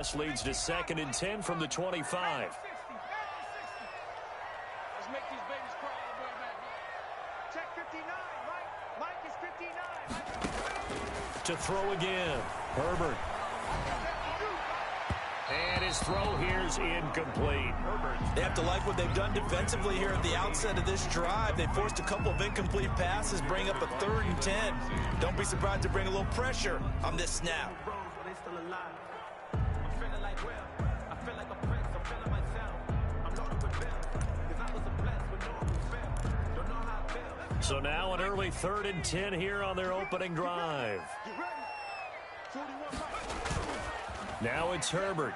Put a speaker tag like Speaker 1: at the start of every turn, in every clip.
Speaker 1: This leads to 2nd and 10 from the 25.
Speaker 2: Let's make these babies crawl all the way back. Check 59, Mike is 59.
Speaker 1: To throw again, Herbert. And his throw here is incomplete.
Speaker 3: They have to like what they've done defensively here at the outset of this drive. They forced a couple of incomplete passes, bring up a 3rd and 10. Don't be surprised to bring a little pressure on this snap.
Speaker 1: So now an early 3rd and 10 here on their opening drive. Now it's Herbert.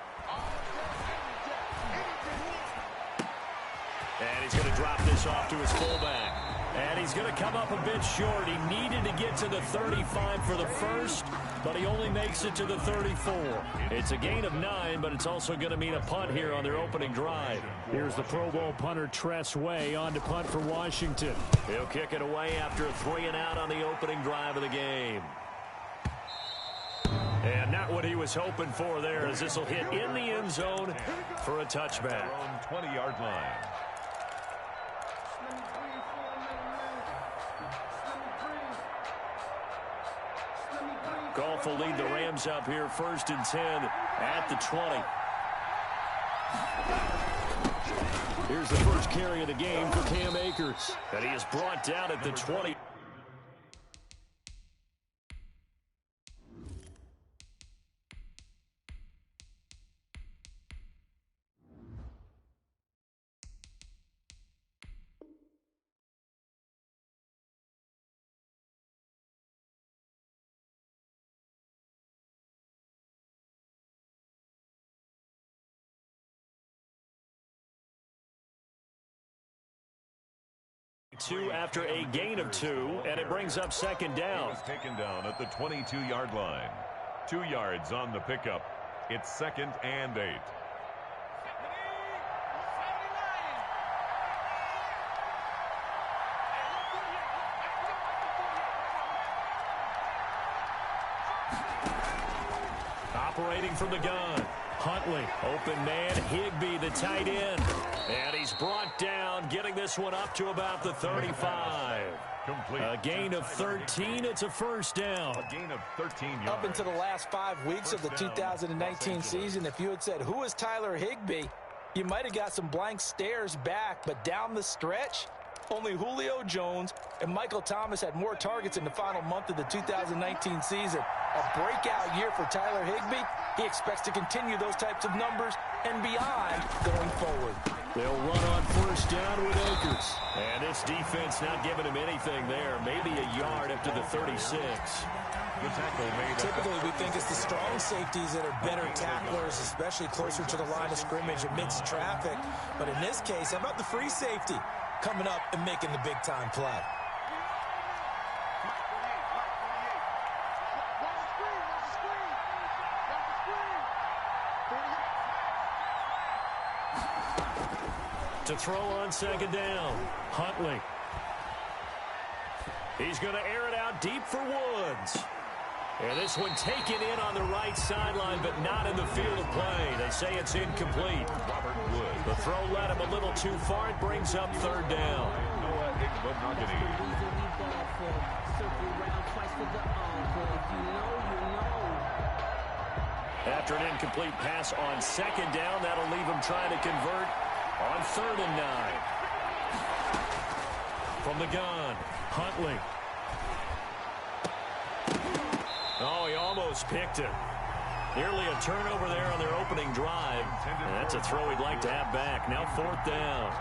Speaker 1: And he's going to drop this off to his fullback. And he's going to come up a bit short. He needed to get to the 35 for the first, but he only makes it to the 34. It's a gain of 9, but it's also going to mean a punt here on their opening drive.
Speaker 4: Here's the Pro Bowl punter Tress Way on to punt for Washington.
Speaker 1: He'll kick it away after a 3-and-out on the opening drive of the game. And not what he was hoping for there, as this will hit in the end zone for a touchback.
Speaker 5: On 20-yard line.
Speaker 1: Goff will lead the Rams up here 1st and 10 at the 20.
Speaker 4: Here's the first carry of the game for Cam Akers.
Speaker 1: And he is brought down at the 20. Two after a gain of 2, and it brings up 2nd down.
Speaker 5: He was taken down at the 22-yard line. 2 yards on the pickup. It's 2nd and 8.
Speaker 1: Operating from the gun. Huntley, open man, Higbee, the tight end. And he's brought down, getting this one up to about the 35.
Speaker 5: Complete.
Speaker 1: A gain of 13, it's a 1st down.
Speaker 5: A gain of 13 yards.
Speaker 3: Up into the last 5 weeks of the 2019 season, if you had said, who is Tyler Higbee, you might have got some blank stares back, but down the stretch, only Julio Jones and Michael Thomas had more targets in the final month of the 2019 season. A breakout year for Tyler Higbee. He expects to continue those types of numbers and beyond going forward.
Speaker 1: They'll run on 1st down with Akers. And this defense not giving him anything there. Maybe a yard up to the 36.
Speaker 5: The tackle made.
Speaker 3: Typically, we think it's the strong safeties that are better tacklers, especially closer to the line of scrimmage amidst traffic. But in this case, how about the free safety coming up and making the big-time play?
Speaker 1: To throw on 2nd down, Huntley. He's going to air it out deep for Woods. And this one taken in on the right sideline, but not in the field of play. They say it's incomplete.
Speaker 5: Robert Woods.
Speaker 1: The throw led him a little too far. It brings up 3rd down.
Speaker 5: Noah Igbinoghene.
Speaker 1: After an incomplete pass on 2nd down, that'll leave him trying to convert on 3rd and 9. From the gun, Huntley. Oh, he almost picked it. Nearly a turnover there on their opening drive. And that's a throw he'd like to have back. Now 4th down.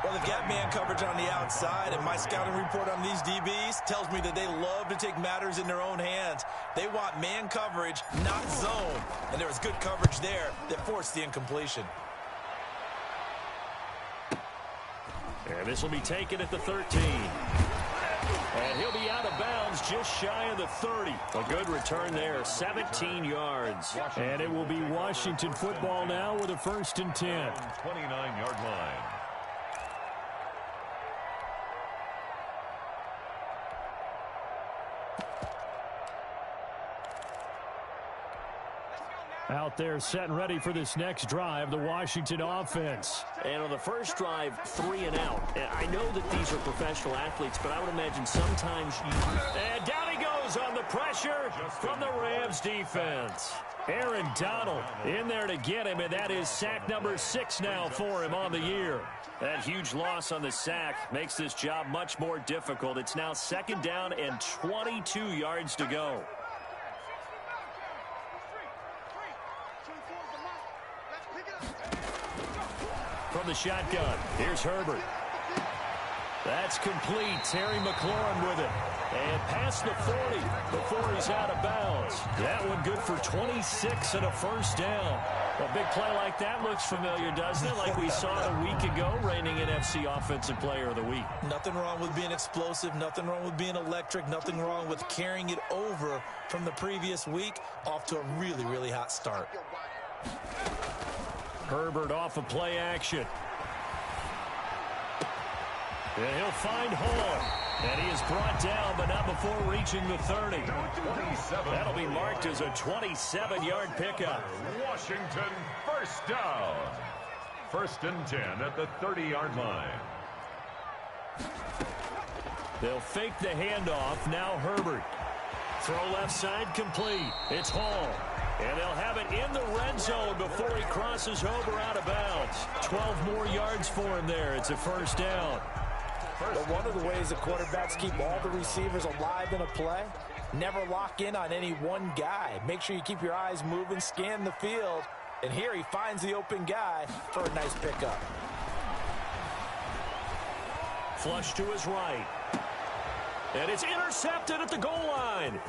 Speaker 3: Well, they've got man coverage on the outside, and my scouting report on these DBs tells me that they love to take matters in their own hands. They want man coverage, not zone. And there was good coverage there that forced the incompletion.
Speaker 1: And this will be taken at the 13. And he'll be out of bounds just shy of the 30. A good return there, 17 yards.
Speaker 4: And it will be Washington football now with a 1st and 10.
Speaker 5: 29-yard line.
Speaker 1: Out there set and ready for this next drive, the Washington offense.
Speaker 4: And on the first drive, 3 and out. I know that these are professional athletes, but I would imagine sometimes
Speaker 1: And down he goes on the pressure from the Rams defense. Aaron Donald in there to get him, and that is sack number 6 now for him on the year. That huge loss on the sack makes this job much more difficult. It's now 2nd down and 22 yards to go. From the shotgun, here's Herbert. That's complete. Terry McLaurin with it. And past the 40 before he's out of bounds. That one good for 26 and a first down. A big play like that looks familiar, doesn't it? Like we saw it a week ago, reigning NFC Offensive Player of the Week.
Speaker 3: Nothing wrong with being explosive. Nothing wrong with being electric. Nothing wrong with carrying it over from the previous week off to a really, really hot start.
Speaker 1: Herbert off of play action. And he'll find Hall. And he is brought down, but not before reaching the 30. That'll be marked as a 27-yard pickup.
Speaker 5: Washington, first down. 1st and 10 at the 30-yard line.
Speaker 1: They'll fake the handoff. Now Herbert. Throw left side complete. It's Hall. And they'll have it in the red zone before he crosses over out of bounds. 12 more yards for him there. It's a first down.
Speaker 3: But one of the ways the quarterbacks keep all the receivers alive in a play, never lock in on any one guy. Make sure you keep your eyes moving, scan the field, and here he finds the open guy for a nice pickup.
Speaker 1: Flush to his right. And it's intercepted at the goal line.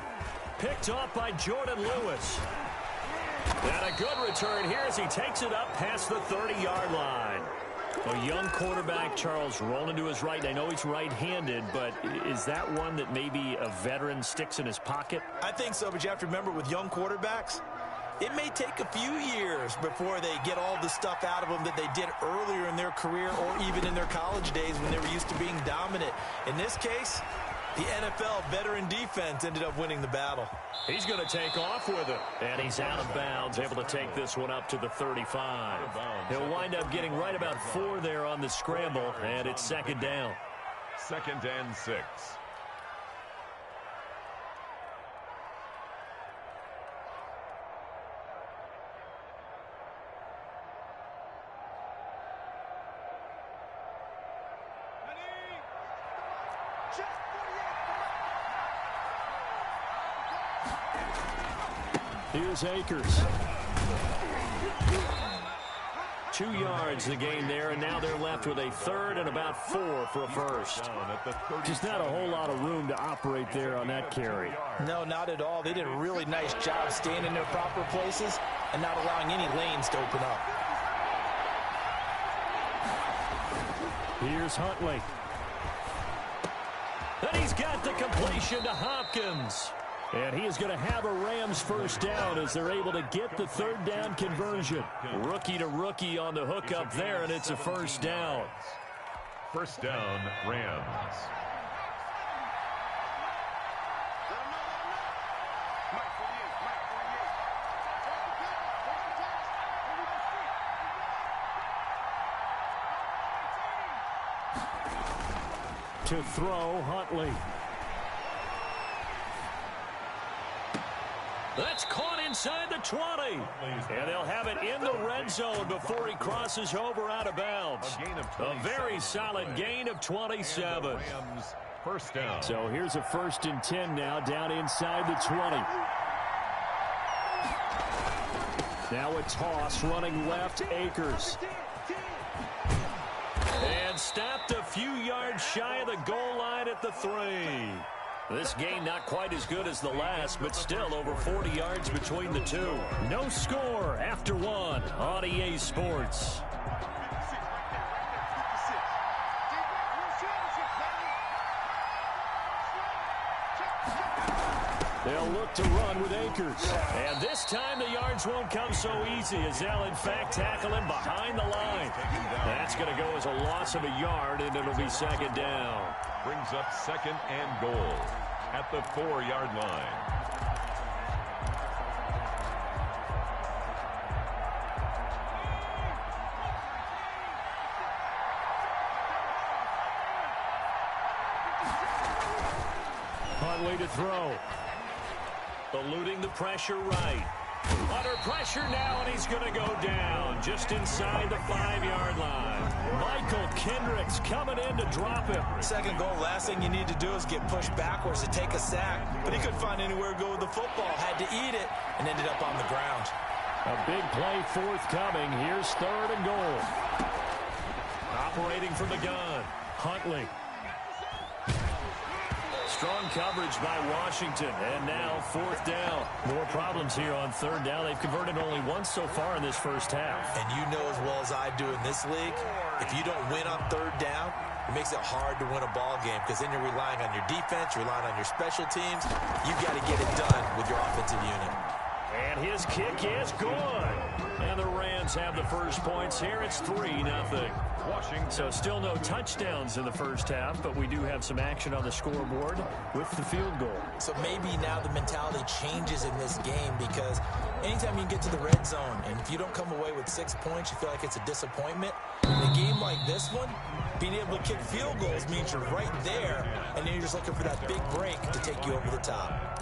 Speaker 1: Picked off by Jordan Lewis. And a good return here as he takes it up past the 30-yard line. A young quarterback, Charles, rolling to his right. I know he's right-handed, but is that one that maybe a veteran sticks in his pocket?
Speaker 3: I think so, but you have to remember with young quarterbacks, it may take a few years before they get all the stuff out of them that they did earlier in their career or even in their college days when they were used to being dominant. In this case, the NFL veteran defense ended up winning the battle.
Speaker 1: He's going to take off with it. And he's out of bounds, able to take this one up to the 35. He'll wind up getting right about 4 there on the scramble, and it's 2nd down.
Speaker 5: 2nd and 6.
Speaker 1: Here's Akers. 2 yards the gain there, and now they're left with a 3rd and about 4 for a first. Just not a whole lot of room to operate there on that carry.
Speaker 3: No, not at all. They did a really nice job staying in their proper places and not allowing any lanes to open up.
Speaker 1: Here's Huntley. And he's got the completion to Hopkins. And he is going to have a Rams first down as they're able to get the 3rd down conversion. Rookie to rookie on the hook up there, and it's a first down.
Speaker 5: First down, Rams.
Speaker 1: To throw, Huntley. That's caught inside the 20. And they'll have it in the red zone before he crosses over out of bounds. A very solid gain of 27.
Speaker 5: First down.
Speaker 1: So here's a 1st and 10 now down inside the 20. Now a toss running left, Akers. And stopped a few yards shy of the goal line at the 3. This game not quite as good as the last, but still over 40 yards between the two. No score after 1 on EA Sports. They'll look to run with Akers. And this time the yards won't come so easy as they'll in fact tackle him behind the line. That's going to go as a loss of a yard, and it'll be 2nd down.
Speaker 5: Brings up 2nd and goal at the 4-yard line.
Speaker 1: Huntley to throw. Eluding the pressure right. Under pressure now, and he's going to go down just inside the 5-yard line. Michael Kendricks coming in to drop him.
Speaker 3: Second goal, last thing you need to do is get pushed backwards to take a sack. But he couldn't find anywhere to go with the football. Had to eat it and ended up on the ground.
Speaker 1: A big play forthcoming. Here's 3rd and goal. Operating from the gun, Huntley. Strong coverage by Washington, and now 4th down. More problems here on 3rd down. They've converted only once so far in this first half.
Speaker 3: And you know as well as I do in this league, if you don't win on 3rd down, it makes it hard to win a ball game because then you're relying on your defense, you're relying on your special teams. You've got to get it done with your offensive unit.
Speaker 1: And his kick is good. And the Rams have the first points here. It's 3-0.
Speaker 5: Washington.
Speaker 1: So still no touchdowns in the first half, but we do have some action on the scoreboard with the field goal.
Speaker 3: So maybe now the mentality changes in this game because anytime you get to the red zone and if you don't come away with 6 points, you feel like it's a disappointment. In a game like this one, being able to kick field goals means you're right there, and then you're just looking for that big break to take you over the top.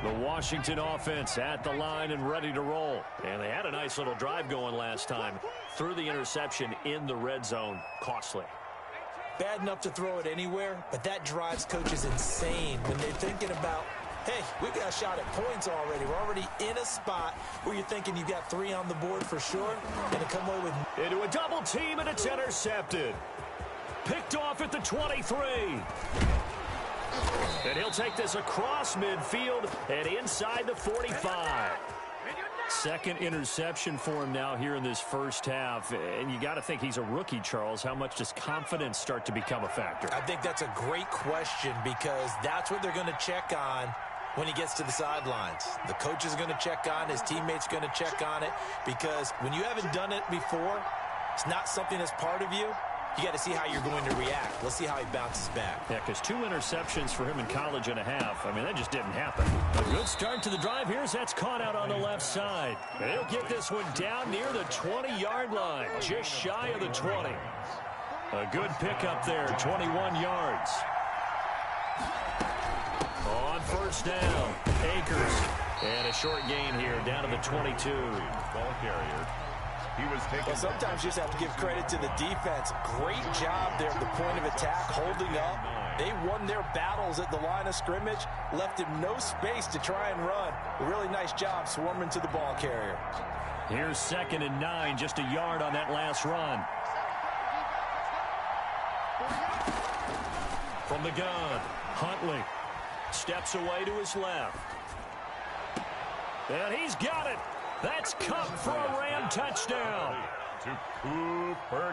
Speaker 1: The Washington offense at the line and ready to roll. And they had a nice little drive going last time. Threw the interception in the red zone. Costly.
Speaker 3: Bad enough to throw it anywhere, but that drives coaches insane when they're thinking about, hey, we've got a shot at points already. We're already in a spot where you're thinking you've got 3 on the board for sure, and to come away with...
Speaker 1: Into a double team, and it's intercepted. Picked off at the 23. And he'll take this across midfield and inside the 45. Second interception for him now here in this first half. And you got to think he's a rookie, Charles. How much does confidence start to become a factor?
Speaker 3: I think that's a great question because that's what they're going to check on when he gets to the sidelines. The coach is going to check on, his teammates going to check on it because when you haven't done it before, it's not something that's part of you. You got to see how you're going to react. Let's see how he bounces back.
Speaker 1: Yeah, because 2 interceptions for him in college and a half. I mean, that just didn't happen. A good start to the drive. Here's that's caught out on the left side. And he'll get this one down near the 20-yard line, just shy of the 20. A good pickup there, 21 yards. On first down, Akers. And a short gain here, down to the 22.
Speaker 5: Ball carrier. He was taken.
Speaker 3: Well, sometimes you just have to give credit to the defense. Great job there at the point of attack, holding up. They won their battles at the line of scrimmage, left him no space to try and run. A really nice job swarming to the ball carrier.
Speaker 1: Here's 2nd and 9, just a yard on that last run. From the gun, Huntley steps away to his left. And he's got it. That's Kupp for a Ram touchdown.
Speaker 5: To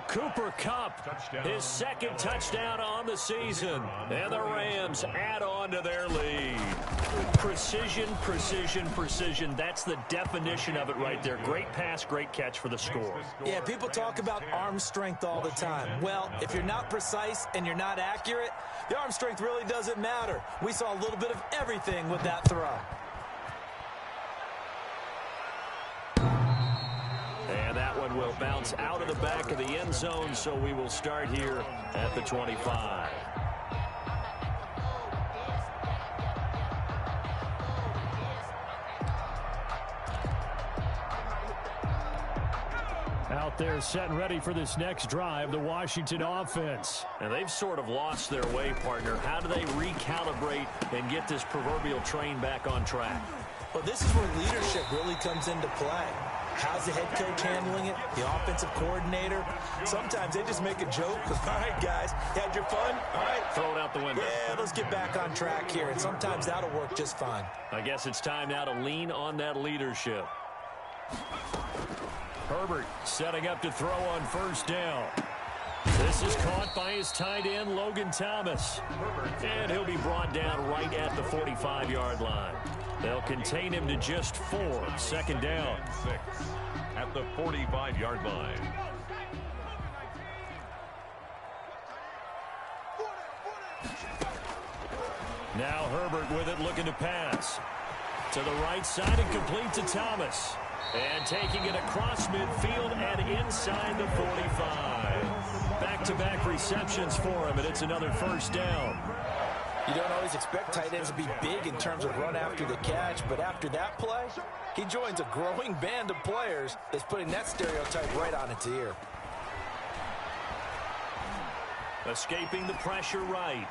Speaker 5: Cooper
Speaker 1: Kupp,
Speaker 5: Touchdown.
Speaker 1: his 2nd touchdown on the season. And the Rams add on to their lead. Precision, precision, precision. That's the definition of it right there. Great pass, great catch for the score.
Speaker 3: Yeah, people talk about arm strength all the time. Well, if you're not precise and you're not accurate, the arm strength really doesn't matter. We saw a little bit of everything with that throw.
Speaker 1: And that one will bounce out of the back of the end zone, so we will start here at the 25. Out there set and ready for this next drive, the Washington offense. And they've sort of lost their way, partner. How do they recalibrate and get this proverbial train back on track?
Speaker 3: Well, this is where leadership really comes into play. How's the head coach handling it? The offensive coordinator? Sometimes they just make a joke. All right, guys, you had your fun? All right.
Speaker 1: Throw it out the window.
Speaker 3: Yeah, let's get back on track here. And sometimes that'll work just fine.
Speaker 1: I guess it's time now to lean on that leadership. Herbert setting up to throw on first down. This is caught by his tight end, Logan Thomas. And he'll be brought down right at the 45-yard line. They'll contain him to just 4. 2nd down.
Speaker 5: 6 at the 45-yard line.
Speaker 1: Now Herbert with it, looking to pass. To the right side and complete to Thomas. And taking it across midfield and inside the 45. Back-to-back receptions for him, and it's another first down.
Speaker 3: You don't always expect tight ends to be big in terms of run after the catch, but after that play, he joins a growing band of players that's putting that stereotype right on its ear.
Speaker 1: Escaping the pressure right.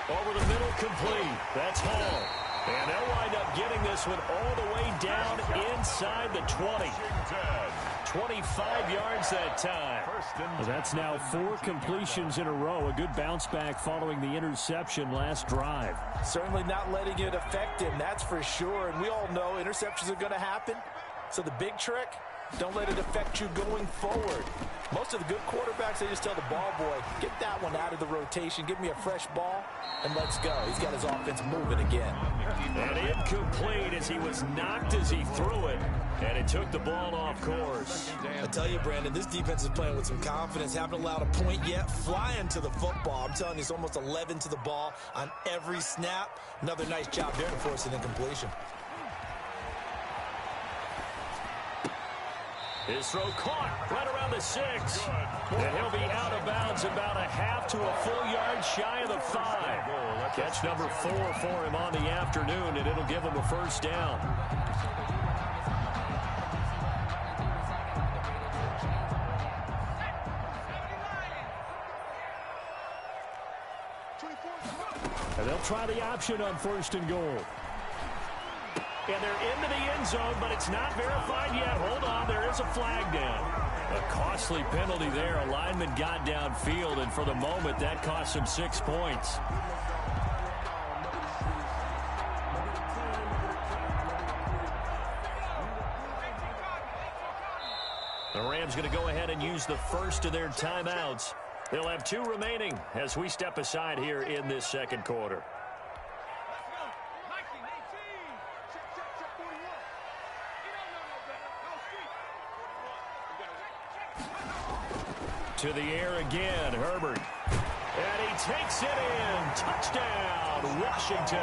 Speaker 1: Over the middle, complete. That's Hall. And they'll wind up getting this one all the way down inside the 20. 25 yards that time.
Speaker 6: Well, that's now 4 completions in a row. A good bounce back following the interception last drive.
Speaker 3: Certainly not letting it affect him, that's for sure. And we all know interceptions are going to happen. So the big trick, don't let it affect you going forward. Most of the good quarterbacks, they just tell the ball boy, get that one out of the rotation, give me a fresh ball, and let's go. He's got his offense moving again.
Speaker 1: And incomplete as he was knocked as he threw it, and it took the ball off course.
Speaker 3: I tell you, Brandon, this defense is playing with some confidence. Haven't allowed a point yet. Flying to the football. I'm telling you, it's almost 11 to the ball on every snap. Another nice job there to force an incompletion.
Speaker 1: His throw caught right around the 6. And he'll be out of bounds about a half to a full yard shy of the 5. Catch number 4 for him on the afternoon, and it'll give him a first down.
Speaker 6: And they'll try the option on 1st and goal.
Speaker 1: And they're into the end zone, but it's not verified yet. Hold on, there is a flag down. A costly penalty there. A lineman got downfield, and for the moment, that cost him 6 points. The Rams going to go ahead and use the first of their timeouts. They'll have 2 remaining as we step aside here in this second quarter. To the air again, Herbert. And he takes it in. Touchdown, Washington.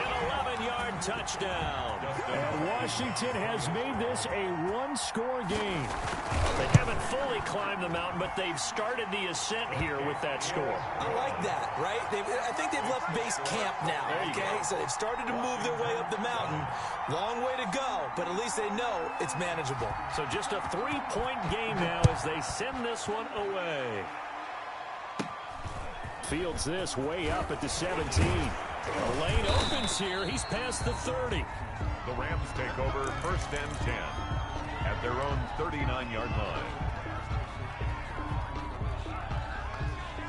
Speaker 1: An 11-yard touchdown.
Speaker 6: And Washington has made this a one-score game.
Speaker 1: They haven't fully climbed the mountain, but they've started the ascent here with that score.
Speaker 3: I like that, right? I think they've left base camp now, okay? So they've started to move their way up the mountain. Long way to go, but at least they know it's manageable.
Speaker 1: So just a 3-point game now as they send this one away.
Speaker 6: Fields this way up at the 17.
Speaker 1: The lane opens here. He's past the 30.
Speaker 5: The Rams take over 1st and 10 at their own 39-yard line.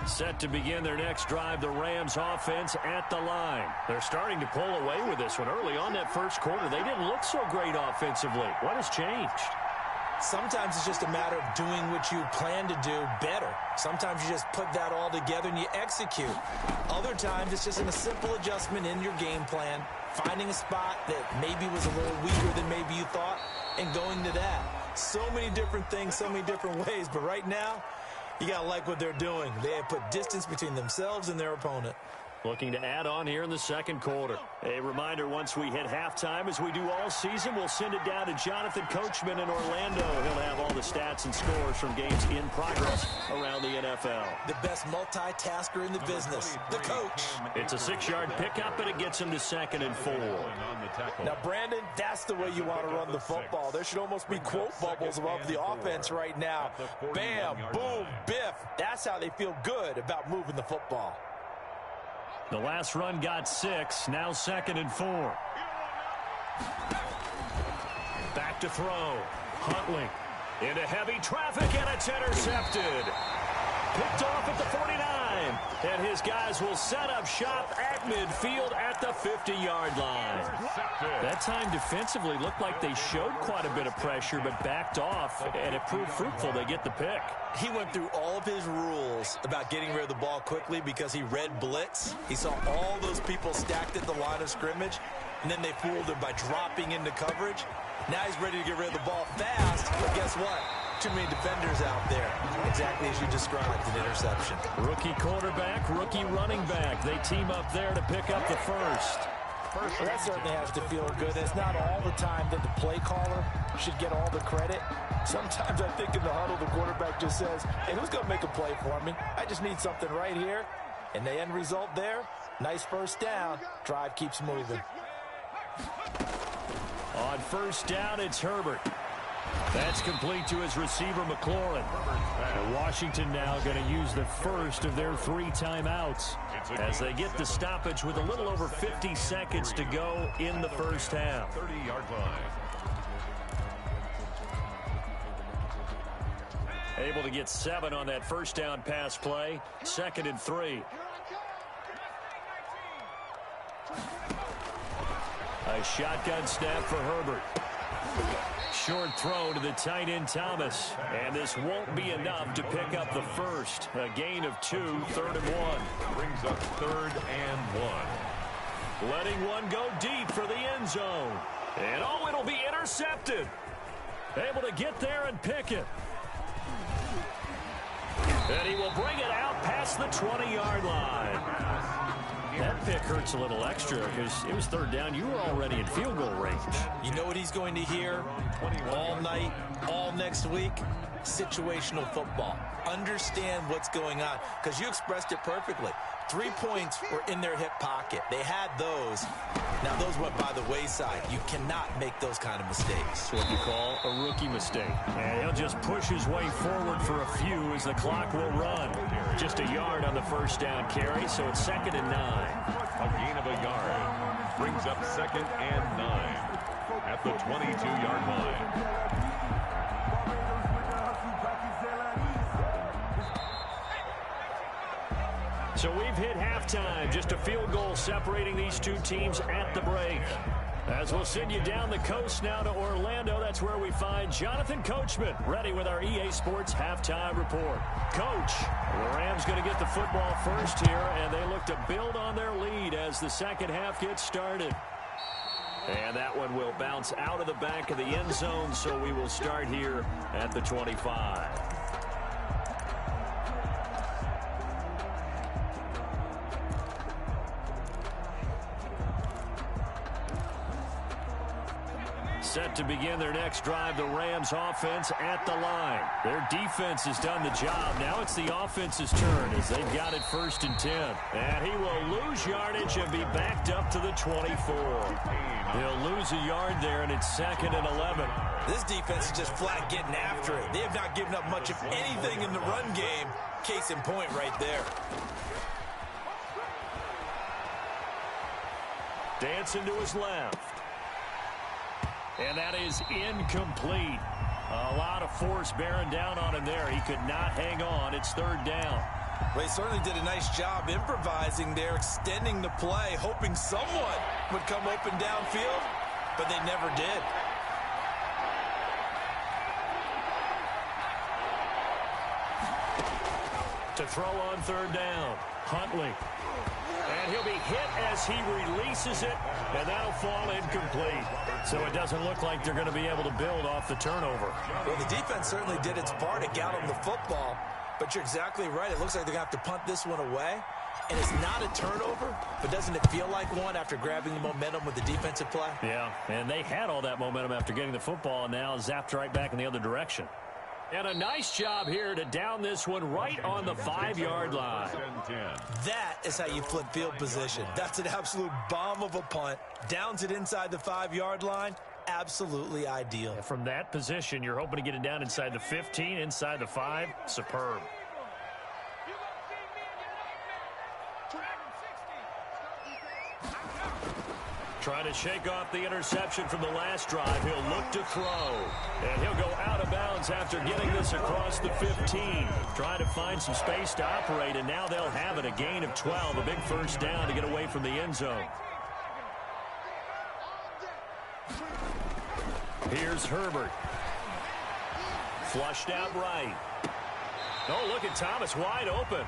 Speaker 1: Set to begin their next drive, the Rams offense at the line. They're starting to pull away with this one. Early on that first quarter, they didn't look so great offensively. What has changed?
Speaker 3: Sometimes it's just a matter of doing what you plan to do better. Sometimes you just put that all together and you execute. Other times it's just a simple adjustment in your game plan, finding a spot that maybe was a little weaker than maybe you thought, and going to that. So many different things, so many different ways, but right now, you got to like what they're doing. They have put distance between themselves and their opponent.
Speaker 1: Looking to add on here in the second quarter. A reminder, once we hit halftime, as we do all season, we'll send it down to Jonathan Coachman in Orlando. He'll have all the stats and scores from games in progress around the NFL.
Speaker 3: The best multitasker in the business, the coach.
Speaker 1: It's a 6-yard pickup, and it gets him to 2nd and 4.
Speaker 3: Now, Brandon, that's the way you want to run the football. There should almost be quote bubbles above the offense right now. Bam, boom, biff. That's how they feel good about moving the football.
Speaker 1: The last run got 6, now 2nd and 4. Back to throw. Huntley into heavy traffic, and it's intercepted. Picked off at the 49. And his guys will set up shop at midfield at the 50-yard line. That time defensively looked like they showed quite a bit of pressure, but backed off, and it proved fruitful. They get the pick.
Speaker 3: He went through all of his rules about getting rid of the ball quickly because he read blitz. He saw all those people stacked at the line of scrimmage, and then they fooled him by dropping into coverage. Now he's ready to get rid of the ball fast, but guess what? Too many defenders out there. Exactly as you described, an interception.
Speaker 1: Rookie quarterback, rookie running back. They team up there to pick up the first.
Speaker 5: First
Speaker 3: Well, that certainly has to feel good. It's not all the time that the play caller should get all the credit. Sometimes I think in the huddle, the quarterback just says, hey, who's going to make a play for me? I just need something right here. And the end result there, nice first down. Drive keeps moving.
Speaker 1: On first down, it's Herbert. That's complete to his receiver, McLaurin. And Washington now going to use the first of their 3 timeouts as they get the stoppage with a little over 50 seconds to go in the first half.
Speaker 5: 30-yard line.
Speaker 1: Able to get 7 on that first down pass play. 2nd and 3. A shotgun snap for Herbert. Short throw to the tight end Thomas. And this won't be enough to pick up the first. A gain of 2, 3rd and 1.
Speaker 5: Brings up 3rd and 1.
Speaker 1: Letting one go deep for the end zone. And oh, it'll be intercepted. Able to get there and pick it. And he will bring it out past the 20-yard line. That pick hurts a little extra because it was 3rd down. You were already in field goal range.
Speaker 3: You know what he's going to hear all night, all next week? Situational football. Understand what's going on, because you expressed it perfectly. 3 points were in their hip pocket. They had those. Now, those went by the wayside. You cannot make those kind of mistakes.
Speaker 1: That's what you call a rookie mistake. And he'll just push his way forward for a few as the clock will run. Just a yard on the first down carry, so it's 2nd and 9.
Speaker 5: A gain of a yard. Brings up 2nd and 9 at the 22-yard line.
Speaker 1: So we've hit halftime. Just a field goal separating these two teams at the break. As we'll send you down the coast now to Orlando, that's where we find Jonathan Coachman ready with our EA Sports halftime report. Coach, the Rams going to get the football first here, and they look to build on their lead as the second half gets started. And that one will bounce out of the back of the end zone, so we will start here at the 25. Set to begin their next drive, the Rams offense at the line. Their defense has done the job. Now it's the offense's turn as they've got it 1st and 10. And he will lose yardage and be backed up to the 24. He'll lose a yard there, and it's 2nd and 11.
Speaker 3: This defense is just flat getting after it. They have not given up much of anything in the run game. Case in point right there.
Speaker 1: Dancing to his left. And that is incomplete. A lot of force bearing down on him there. He could not hang on. It's 3rd down.
Speaker 3: Well, he certainly did a nice job improvising there, extending the play, hoping someone would come open downfield, but they never did.
Speaker 1: To throw on 3rd down, Huntley. And he'll be hit as he releases it, and that'll fall incomplete. So it doesn't look like they're going to be able to build off the turnover.
Speaker 3: Well, the defense certainly did its part. It got them the football, but you're exactly right. It looks like they're going to have to punt this one away. And it's not a turnover, but doesn't it feel like one after grabbing the momentum with the defensive play?
Speaker 1: Yeah, and they had all that momentum after getting the football, and now zapped right back in the other direction. And a nice job here to down this one right on the 5-yard line.
Speaker 3: That is how you flip field position. That's an absolute bomb of a punt. Downs it inside the 5-yard line. Absolutely ideal.
Speaker 1: And from that position, you're hoping to get it down inside the 15, inside the 5. Superb. Trying to shake off the interception from the last drive. He'll look to throw. And he'll go out of bounds after getting this across the 15. Trying to find some space to operate, and now they'll have it. A gain of 12. A big first down to get away from the end zone. Here's Herbert. Flushed out right. Oh, look at Thomas wide open.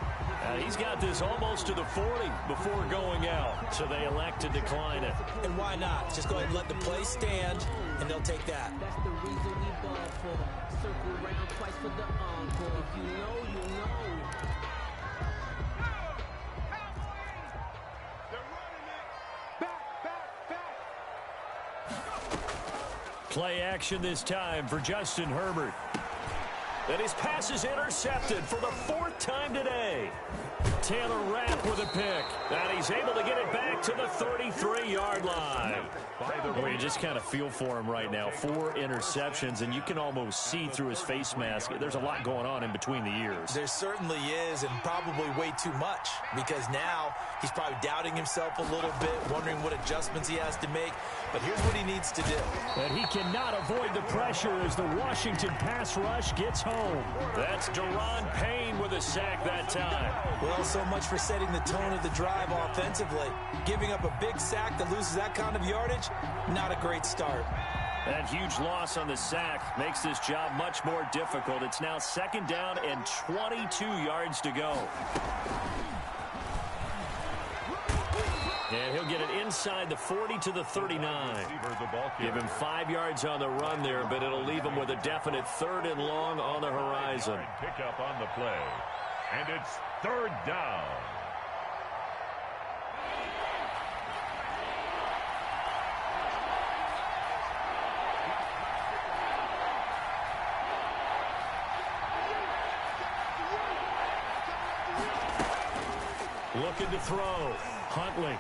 Speaker 1: He's got this almost to the 40 before going out, so they elect to decline it.
Speaker 3: And why not? Just go ahead and let the play stand, and they'll take that.
Speaker 7: That's the reason we ball for. Circle around twice for the encore. If you know, you know.
Speaker 2: They're running it. Back, back.
Speaker 1: Play action this time for Justin Herbert. And his pass is intercepted for the 4th time today. Taylor Rapp with a pick. And he's able to get it back to the 33-yard line. Well, you just kind of feel for him right now. 4 interceptions, and you can almost see through his face mask. There's a lot going on in between the ears.
Speaker 3: There certainly is, and probably way too much, because now he's probably doubting himself a little bit, wondering what adjustments he has to make. But here's what he needs to do.
Speaker 6: And he cannot avoid the pressure as the Washington pass rush gets home.
Speaker 1: That's Daron Payne with a sack that time.
Speaker 3: Well, so much for setting the tone of the drive offensively. Giving up a big sack that loses that kind of yardage, not a great start.
Speaker 1: That huge loss on the sack makes this job much more difficult. It's now 2nd down and 22 yards to go. And he'll get it inside the 40 to the 39. Give him 5 yards on the run there, but it'll leave him with a definite 3rd and long on the horizon.
Speaker 5: Pick up on the play. And it's 3rd down.
Speaker 1: Looking to throw. Huntley.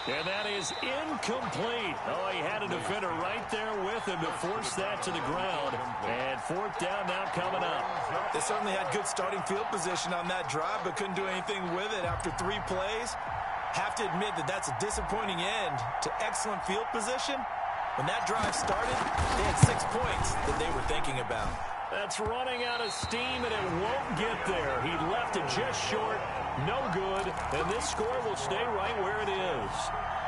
Speaker 1: And that is incomplete. Oh, he had a defender right there with him to force that to the ground. And 4th down now coming up.
Speaker 3: They certainly had good starting field position on that drive, but couldn't do anything with it after 3 plays. Have to admit that that's a disappointing end to excellent field position. When that drive started, they had 6 points that they were thinking about.
Speaker 1: That's running out of steam, and it won't get there. He left it just short. No good. And this score will stay right where it is.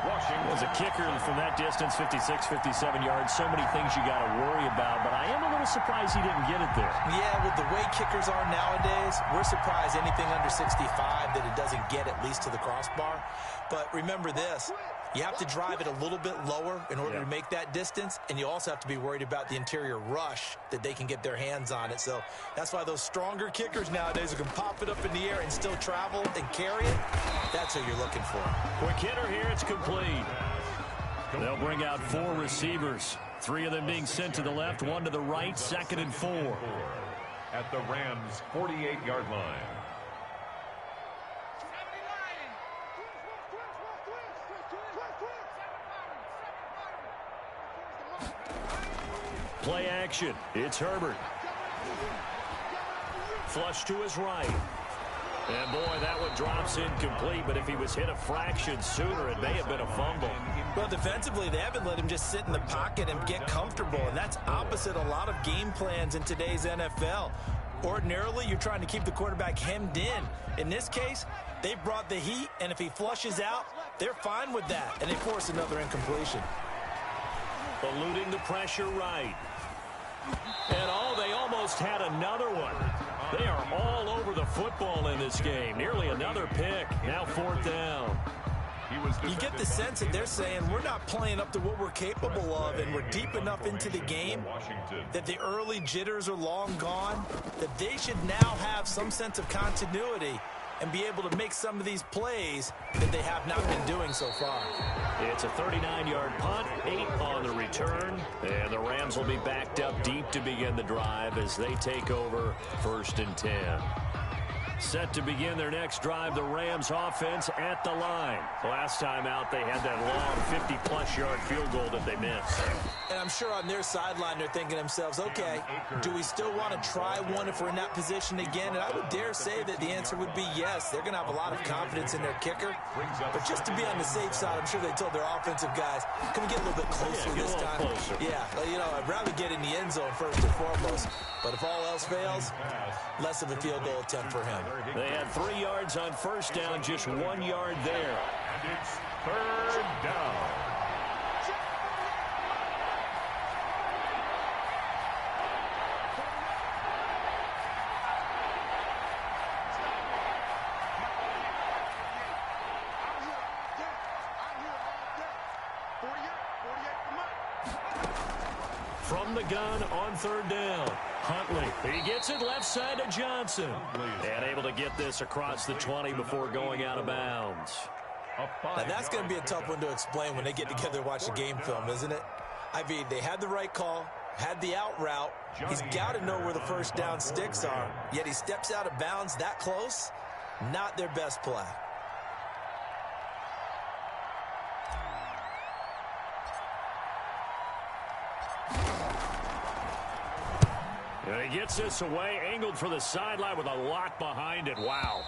Speaker 1: Washington was a kicker from that distance, 56, 57 yards. So many things you got to worry about, but I am a little surprised he didn't get it there.
Speaker 3: Yeah, with the way kickers are nowadays, we're surprised anything under 65 that it doesn't get at least to the crossbar. But remember this. You have to drive it a little bit lower in order to make that distance, and you also have to be worried about the interior rush that they can get their hands on it. So that's why those stronger kickers nowadays who can pop it up in the air and still travel and carry it, that's who you're looking for.
Speaker 1: Quick hitter here, it's complete. They'll bring out 4 receivers, 3 of them being sent to the left, 1 to the right, 2nd and 4.
Speaker 5: At the Rams' 48-yard line.
Speaker 1: Play action. It's Herbert. Flush to his right. And boy, that one drops incomplete, but if he was hit a fraction sooner, it may have been a fumble.
Speaker 3: Well, defensively, they haven't let him just sit in the pocket and get comfortable, and that's opposite a lot of game plans in today's NFL. Ordinarily, you're trying to keep the quarterback hemmed in. In this case, they brought the heat, and if he flushes out, they're fine with that, and they force another incompletion.
Speaker 1: Eluding the pressure right. And they almost had another one. They are all over the football in this game. Nearly another pick. Now 4th down.
Speaker 3: You get the sense that they're saying we're not playing up to what we're capable of, and we're deep enough into the game that the early jitters are long gone, that they should now have some sense of continuity and be able to make some of these plays that they have not been doing so far.
Speaker 1: It's a 39-yard punt, 8 on the return, and the Rams will be backed up deep to begin the drive as they take over 1st and 10. Set to begin their next drive, the Rams offense at the line. Last time out, they had that long 50-plus yard field goal that they missed.
Speaker 3: And I'm sure on their sideline, they're thinking to themselves, okay, do we still want to try one if we're in that position again? And I would dare say that the answer would be yes. They're going to have a lot of confidence in their kicker. But just to be on the safe side, I'm sure they told their offensive guys, can we get a little bit closer this time?
Speaker 1: Closer.
Speaker 3: Yeah, I'd rather get in the end zone first and foremost. But if all else fails, less of a field goal attempt for him.
Speaker 1: They had 3 yards on 1st down, just 1 yard there.
Speaker 5: And it's 3rd down.
Speaker 1: From the gun on 3rd down. Huntley, he gets it left side to Johnson. And able to get this across the 20 before going out of bounds.
Speaker 3: Now that's going to be a tough one to explain when they get together and watch the game film, isn't it? I mean, they had the right call, had the out route. He's got to know where the first down sticks are, yet he steps out of bounds that close. Not their best play.
Speaker 1: And he gets this away, angled for the sideline with a lot behind it. Wow.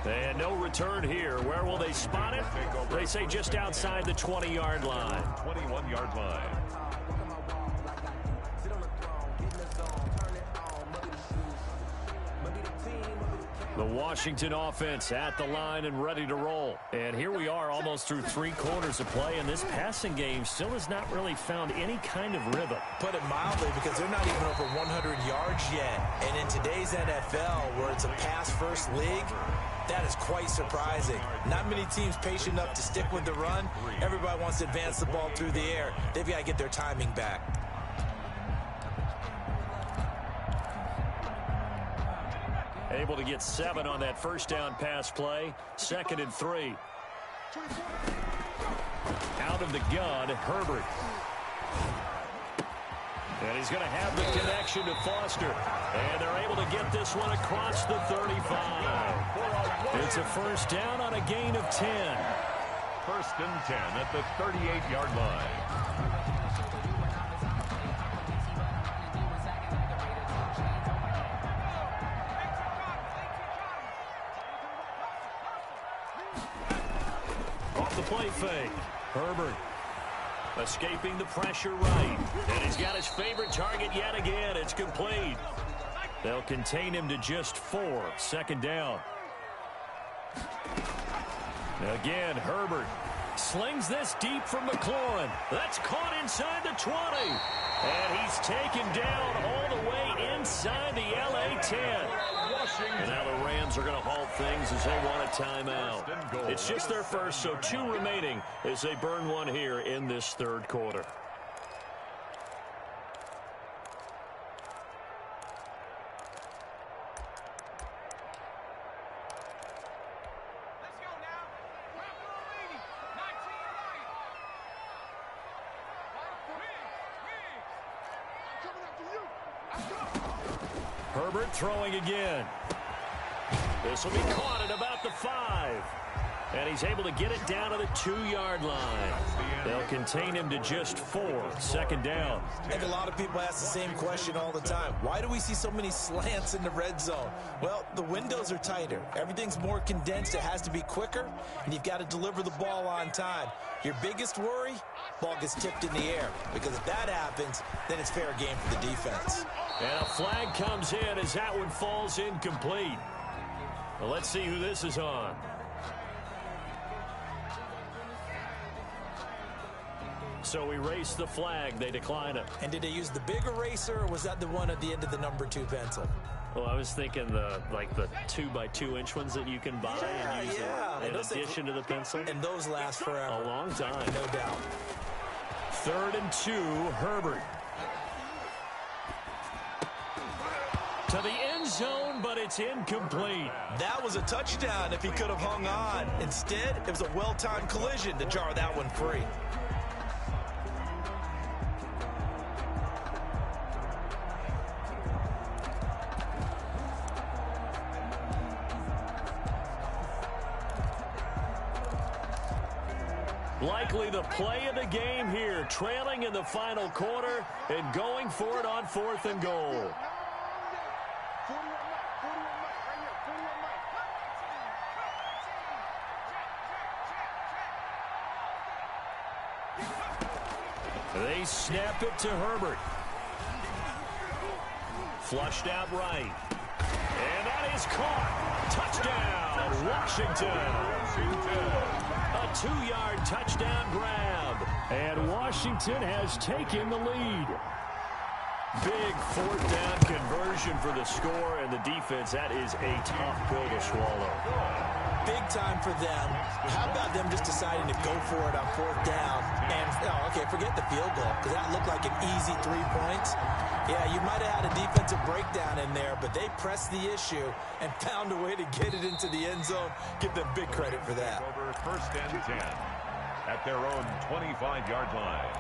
Speaker 1: And no return here. Where will they spot it? They say just outside the 20-yard line.
Speaker 5: 21-yard line.
Speaker 1: The Washington offense at the line and ready to roll. And here we are almost through 3 quarters of play, and this passing game still has not really found any kind of rhythm.
Speaker 3: Put it mildly, because they're not even over 100 yards yet. And in today's NFL, where it's a pass-first league, that is quite surprising. Not many teams patient enough to stick with the run. Everybody wants to advance the ball through the air. They've got to get their timing back.
Speaker 1: Able to get 7 on that first down pass play. 2nd and 3. Out of the gun, Herbert. And he's going to have the connection to Foster. And they're able to get this one across the 35. It's a first down on a gain of 10.
Speaker 5: 1st and 10 at the 38-yard line.
Speaker 1: Off the play fake. Herbert escaping the pressure right. And he's got his favorite target yet again. It's complete. They'll contain him to just 4. 2nd down. Again, Herbert slings this deep from McLaurin. That's caught inside the 20. And he's taken down all the way inside the LA 10. And now the Rams are going to halt things as they want a timeout. It's just their first, so 2 remaining as they burn one here in this 3rd quarter. Herbert throwing again. This will be caught at about the 5. And he's able to get it down to the 2-yard line. They'll contain him to just 4. 2nd down.
Speaker 3: I think a lot of people ask the same question all the time. Why do we see so many slants in the red zone? Well, the windows are tighter. Everything's more condensed. It has to be quicker, and you've got to deliver the ball on time. Your biggest worry? Ball gets tipped in the air, because if that happens, then it's fair game for the defense.
Speaker 1: And a flag comes in as that one falls incomplete. Well, let's see who this is on. So we race the flag. They decline it.
Speaker 3: And did they use the big eraser, or was that the one at the end of the number 2 pencil?
Speaker 1: Well, I was thinking the 2x2-inch ones that you can buy and use in addition to the pencil.
Speaker 3: And those last forever.
Speaker 1: A long time.
Speaker 3: No doubt.
Speaker 1: 3rd and 2, Herbert. To the end zone, but it's incomplete.
Speaker 3: That was a touchdown if he could have hung on. Instead, it was a well-timed collision to jar that one free.
Speaker 1: Likely the play of the game here, trailing in the final quarter and going for it on 4th and goal. They snap it to Herbert. Flushed out right. And that is caught. Touchdown, Washington. A 2-yard touchdown grab. And Washington has taken the lead. Big 4th down conversion for the score, and the defense, that is a tough pill to swallow.
Speaker 3: Big time for them. How about them just deciding to go for it on 4th down? And, okay, forget the field goal, because that looked like an easy 3 points. Yeah, you might have had a defensive breakdown in there, but they pressed the issue and found a way to get it into the end zone. Give them big credit for that.
Speaker 5: Over 1st and 10 at their own 25-yard line.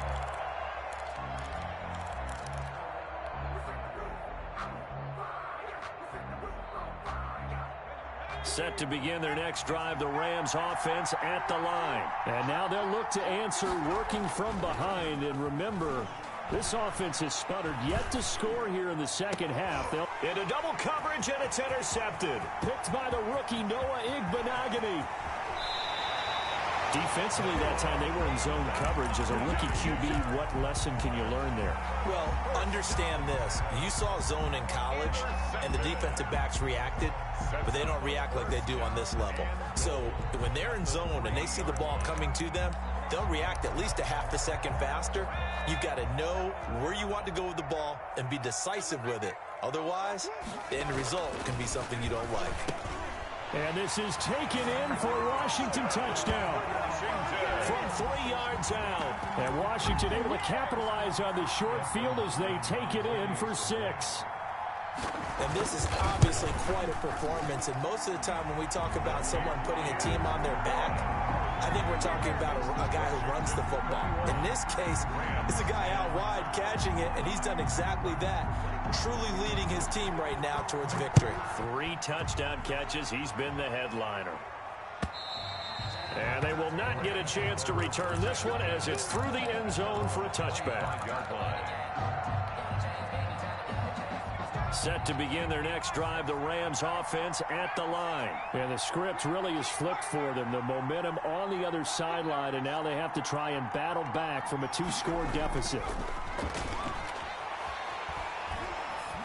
Speaker 1: Set to begin their next drive, the Rams offense at the line.
Speaker 6: And now they'll look to answer working from behind. And remember, this offense has sputtered yet to score here in the second half. They'll
Speaker 1: into double coverage, and it's intercepted.
Speaker 6: Picked by the rookie Noah Igbenogany. Defensively that time, they were in zone coverage. As a rookie QB, what lesson can you learn there?
Speaker 3: Well, understand this. You saw zone in college, and the defensive backs reacted, but they don't react like they do on this level. So when they're in zone and they see the ball coming to them, they'll react at least a half a second faster. You've got to know where you want to go with the ball and be decisive with it. Otherwise, the end result can be something you don't like.
Speaker 6: And this is taken in for a Washington touchdown.
Speaker 1: From 3 yards out.
Speaker 6: And Washington able to capitalize on the short field as they take it in for 6.
Speaker 3: And this is obviously quite a performance. And most of the time when we talk about someone putting a team on their back, I think we're talking about a guy who runs the football. In this case, it's a guy out wide catching it, and he's done exactly that, truly leading his team right now towards victory.
Speaker 1: 3 touchdown catches. He's been the headliner. And they will not get a chance to return this one as it's through the end zone for a touchback. Set to begin their next drive, the Rams offense at the line.
Speaker 6: And the script really is flipped for them. The momentum on the other sideline, and now they have to try and battle back from a 2-score deficit.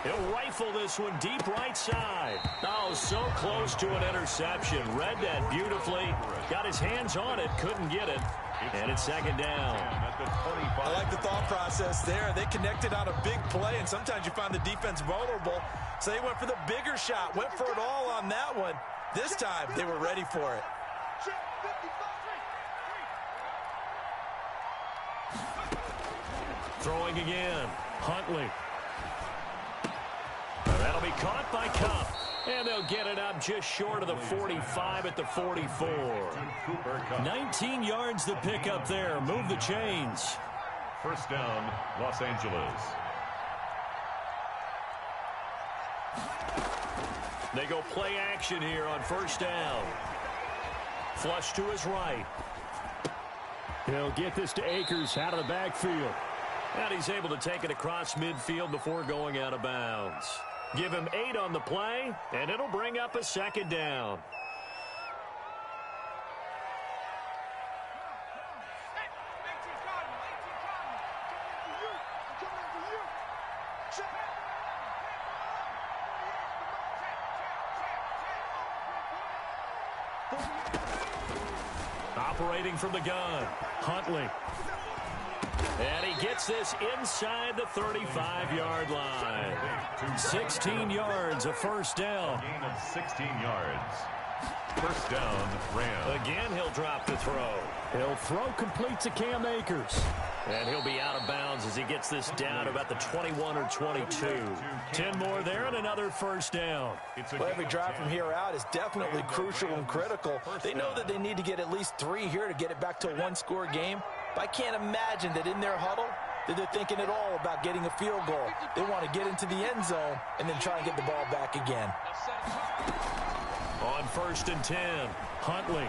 Speaker 1: He'll rifle this one deep right side. Oh, so close to an interception. Read that beautifully. Got his hands on it, couldn't get it. And it's second down.
Speaker 3: I like the thought process there. They connected on a big play, and sometimes you find the defense vulnerable. So they went for the bigger shot, went for it all on that one. This time, they were ready for it.
Speaker 1: Throwing again. Huntley. That'll be caught by Kupp. And they'll get it up just short of the 45 at the 44. 19 yards to pick up there. Move the chains.
Speaker 5: First down, Los Angeles.
Speaker 1: They go play action here on first down. Flush to his right.
Speaker 6: He'll get this to Akers out of the backfield.
Speaker 1: And he's able to take it across midfield before going out of bounds. Give him 8 on the play, and it'll bring up a second down. Operating from the gun, Huntley. And he gets this inside the 35-yard line. 16 yards, a first down.
Speaker 5: Gain of 16 yards. First down, Rams.
Speaker 1: Again, he'll drop the throw.
Speaker 6: He'll throw complete to Cam Akers.
Speaker 1: And he'll be out of bounds as he gets this down to about the 21 or 22. 10 more there and another first down.
Speaker 3: Well, every drive from here out is definitely crucial and critical. They know that they need to get at least 3 here to get it back to a 1-score game. But I can't imagine that in their huddle that they're thinking at all about getting a field goal. They want to get into the end zone and then try and get the ball back again.
Speaker 1: On first and 10, Huntley.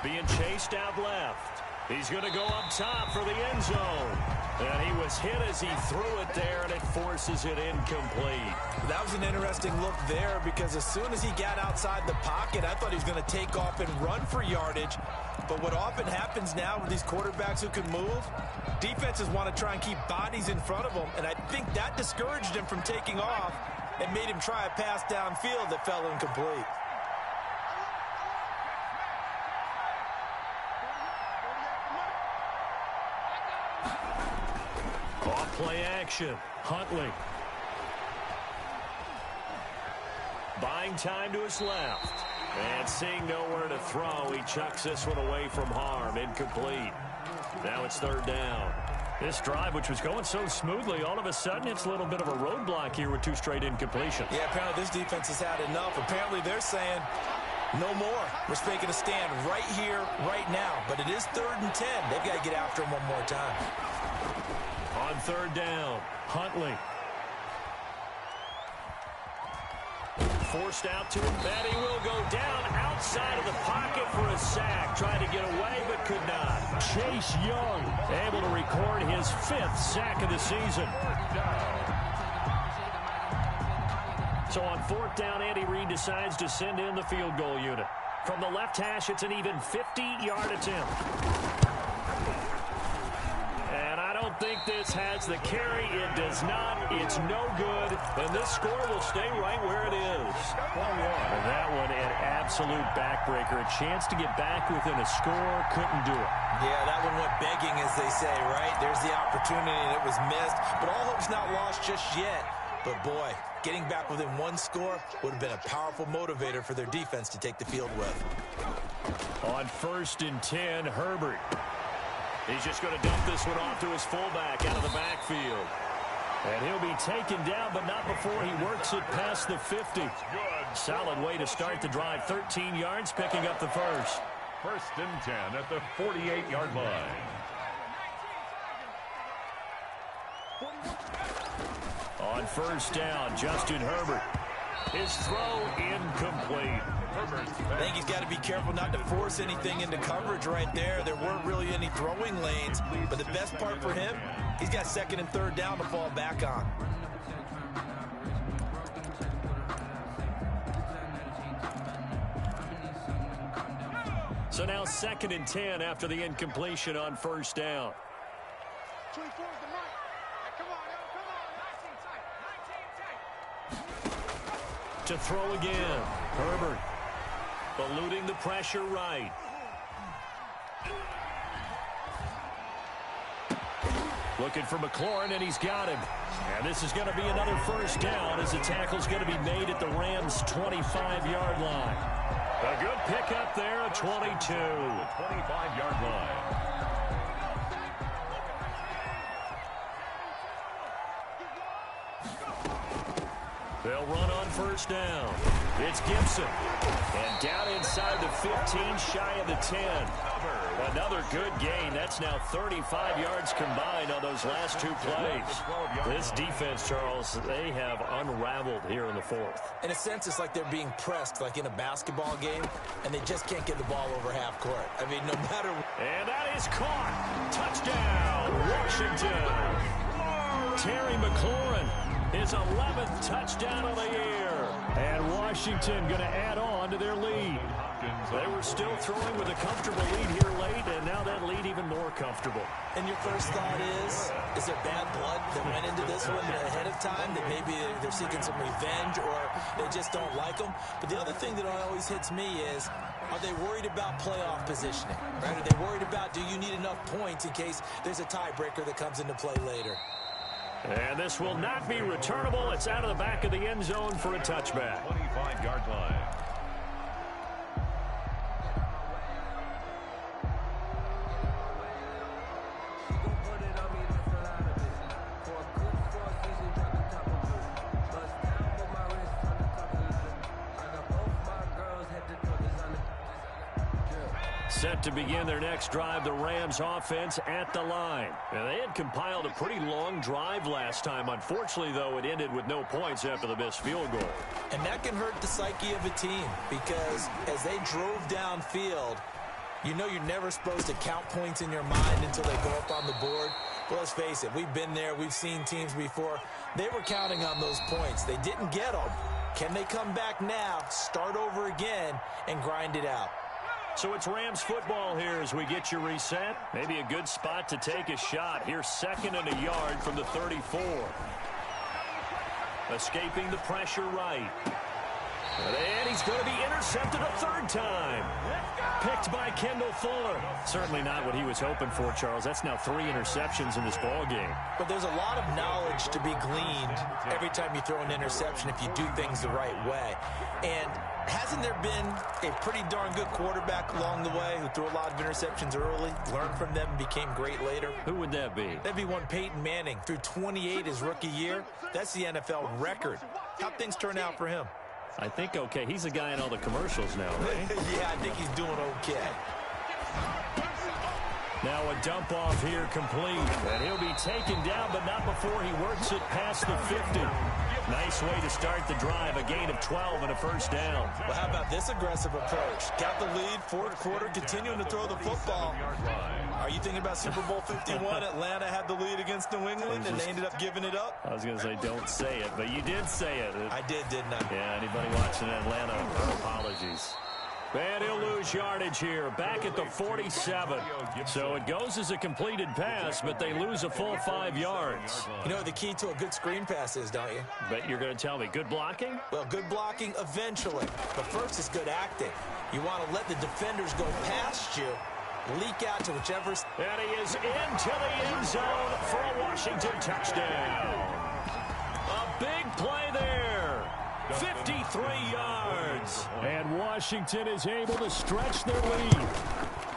Speaker 1: Being chased out left. He's going to go up top for the end zone. And he was hit as he threw it there, and it forces it incomplete.
Speaker 3: That was an interesting look there because as soon as he got outside the pocket, I thought he was going to take off and run for yardage. But what often happens now with these quarterbacks who can move, defenses want to try and keep bodies in front of them. And I think that discouraged him from taking off and made him try a pass downfield that fell incomplete.
Speaker 1: Off play action. Huntley. Buying time to his left. And seeing nowhere to throw, he chucks this one away from harm. Incomplete. Now it's third down. This drive, which was going so smoothly, all of a sudden it's a little bit of a roadblock here with 2 straight incompletions.
Speaker 3: Yeah, apparently this defense has had enough. Apparently they're saying, no more. We're making a stand right here, right now. But it is 3rd and 10. They've got to get after him one more time.
Speaker 1: On third down, Huntley. forced out to him. That he will go down outside of the pocket for a sack. Tried to get away, but could not.
Speaker 6: Chase Young able to record his 5th sack of the season. So on 4th down, Andy Reid decides to send in the field goal unit. From the left hash, it's an even 50-yard attempt. And I don't think this has the carry. It does not. It's no good. And this score will stay right where it is. And that one, an absolute backbreaker. A chance to get back within a score. Couldn't do it.
Speaker 3: Yeah, that one went begging, as they say, right? There's the opportunity, and it was missed. But all hope's not lost just yet. But, boy, getting back within one score would have been a powerful motivator for their defense to take the field with.
Speaker 1: On 1st and 10, Herbert. He's just going to dump this one off to his fullback out of the backfield. And he'll be taken down, but not before he works it past the 50. Solid way to start the drive. 13 yards, picking up the first.
Speaker 5: 1st and 10 at the 48-yard line.
Speaker 1: On 1st down, Justin Herbert. His throw incomplete.
Speaker 3: I think he's got to be careful not to force anything into coverage right there. There weren't really any throwing lanes, but the best part for him, he's got 2nd and 3rd down to fall back on.
Speaker 1: So now 2nd and 10 after the incompletion on 1st down.
Speaker 2: 24 is the mark. Come on, come on. 19 tight.
Speaker 1: To throw again. Herbert eluding the pressure right. Looking for McLaurin, and he's got him. And this is going to be another 1st down as the tackle's going to be made at the Rams' 25-yard line. A good pickup there at 22.
Speaker 5: The 25-yard line.
Speaker 1: They'll run on 1st down. It's Gibson. And down inside the 15, shy of the 10. Another good gain. That's now 35 yards combined on those last 2 plays. This defense, Charles, they have unraveled here in the 4th.
Speaker 3: In a sense, it's like they're being pressed like in a basketball game, and they just can't get the ball over half court. I mean, no matter...
Speaker 1: And that is caught. Touchdown, Washington. Terry McLaurin, his 11th touchdown of the year. And Washington going to add on to their lead. They were still throwing with a comfortable lead here late, and now that lead even more comfortable.
Speaker 3: And your first thought is there bad blood that went into this one ahead of time, that maybe they're seeking some revenge or they just don't like them? But the other thing that always hits me is, are they worried about playoff positioning? Right? Are they worried about, do you need enough points in case there's a tiebreaker that comes into play later?
Speaker 1: And this will not be returnable. It's out of the back of the end zone for a touchback.
Speaker 5: 25-yard line.
Speaker 1: Set to begin their next drive, the Rams offense at the line. Now, they had compiled a pretty long drive last time. Unfortunately, though, it ended with no points after the missed field goal.
Speaker 3: And that can hurt the psyche of a team, because as they drove downfield, you know you're never supposed to count points in your mind until they go up on the board. But let's face it, we've been there. We've seen teams before. They were counting on those points. They didn't get them. Can they come back now, start over again, and grind it out?
Speaker 1: So it's Rams football here as we get you reset. Maybe a good spot to take a shot. Here's 2nd and a yard from the 34. Escaping the pressure right. And he's going to be intercepted a 3rd time. Picked by Kendall Fuller. Certainly not what he was hoping for, Charles. That's now 3 interceptions in this ball game.
Speaker 3: But there's a lot of knowledge to be gleaned every time you throw an interception if you do things the right way. And hasn't there been a pretty darn good quarterback along the way who threw a lot of interceptions early, learned from them, and became great later?
Speaker 1: Who would that be?
Speaker 3: That'd be one Peyton Manning. Threw 28 his rookie year. That's the NFL record. How'd things turn out for him?
Speaker 1: I think okay. He's the guy in all the commercials now, right?
Speaker 3: Yeah, I think he's doing okay.
Speaker 1: Now a dump off here complete. And he'll be taken down, but not before he works it past the 50. Nice way to start the drive, a gain of 12 and a first down.
Speaker 3: Well, how about this aggressive approach? Got the lead, fourth quarter, continuing to throw the football. Are you thinking about Super Bowl 51? Atlanta had the lead against New England, and they ended up giving it up?
Speaker 1: I was going to say don't say it, but you did say it.
Speaker 3: I did, didn't I?
Speaker 1: Yeah, anybody watching Atlanta, apologies. And he'll lose yardage here, back at the 47. So it goes as a completed pass, but they lose a full 5 yards.
Speaker 3: You know what the key to a good screen pass is, don't you?
Speaker 1: But you're going to tell me, good blocking?
Speaker 3: Well, good blocking eventually. But first is good acting. You want to let the defenders go past you, leak out to whichever...
Speaker 1: And he is into the end zone for a Washington touchdown. A big play there. 53 yards. And Washington is able to stretch their lead.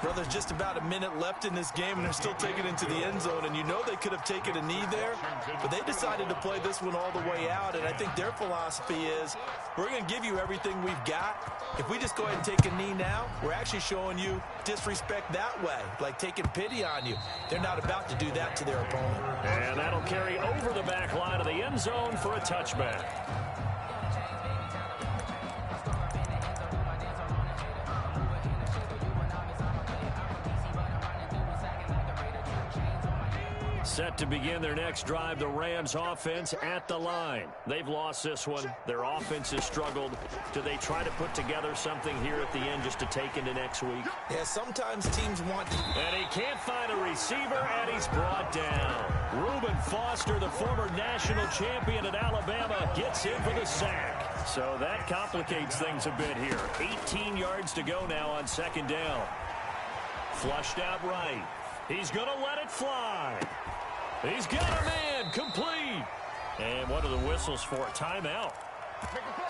Speaker 3: Well, there's just about a minute left in this game, and they're still taking it into the end zone. And you know they could have taken a knee there, but they decided to play this one all the way out. And I think their philosophy is, we're going to give you everything we've got. If we just go ahead and take a knee now, we're actually showing you disrespect that way, like taking pity on you. They're not about to do that to their opponent.
Speaker 1: And that'll carry over the back line of the end zone for a touchback. Set to begin their next drive, the Rams offense at the line. They've lost this one. Their offense has struggled. Do they try to put together something here at the end just to take into next week?
Speaker 3: Yeah, sometimes teams want to.
Speaker 1: And he can't find a receiver, and he's brought down. Reuben Foster, the former national champion at Alabama, gets in for the sack. So that complicates things a bit here. 18 yards to go now on second down. Flushed out right. He's going to let it fly. He's got a man, complete. And what are the whistles for? Timeout.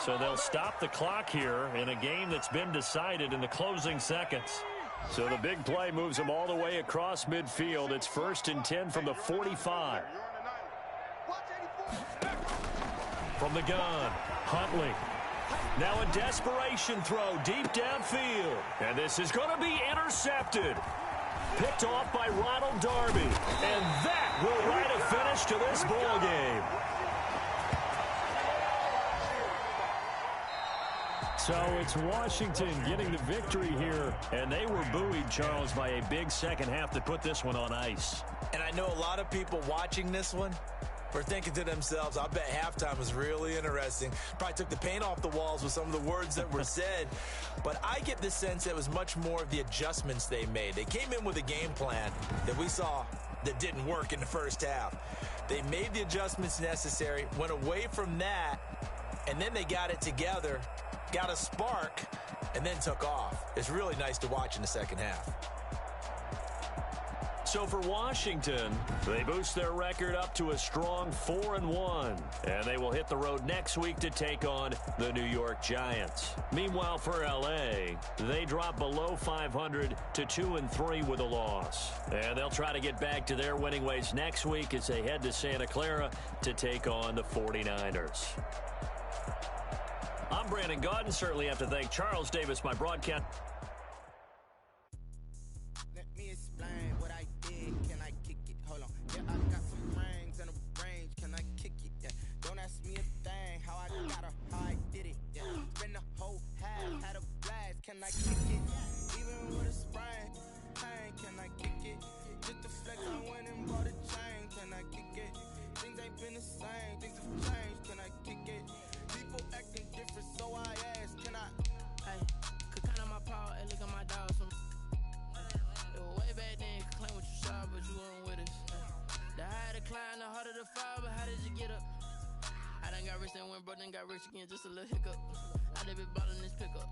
Speaker 1: So they'll stop the clock here in a game that's been decided in the closing seconds. So the big play moves them all the way across midfield. It's 1st and 10 from the 45. From the gun, Huntley. Now a desperation throw deep downfield. And this is going to be intercepted. Picked off by Ronald Darby. And that will write a finish to this ball game. So it's Washington getting the victory here. And they were buoyed, Charles, by a big second half to put this one on ice.
Speaker 3: And I know a lot of people watching this one were thinking to themselves, I bet halftime was really interesting. Probably took the paint off the walls with some of the words that were said. But I get the sense that it was much more of the adjustments they made. They came in with a game plan that we saw that didn't work in the first half. They made the adjustments necessary, went away from that, and then they got it together, got a spark, and then took off. It's really nice to watch in the second half.
Speaker 1: So for Washington, they boost their record up to a strong 4-1. And they will hit the road next week to take on the New York Giants. Meanwhile, for L.A., they drop below 500 to 2-3 with a loss. And they'll try to get back to their winning ways next week as they head to Santa Clara to take on the 49ers. I'm Brandon Gaudin. Certainly have to thank Charles Davis, my broadcast.
Speaker 8: Can I kick it? Even with a sprain, pain, can I kick it? Just the flex, I went and bought a chain, can I kick it? Things ain't been the same, things have changed, can I kick it? People acting different, so I asked, can I?
Speaker 7: Hey, could count on my power and look at my dogs from. It was way back then, could claim what you saw, but you weren't with us. The higher the climb, the harder the fall, but how did you get up? I done got rich and went broke, then got rich again, just a little hiccup. I done been ballin' this pickup.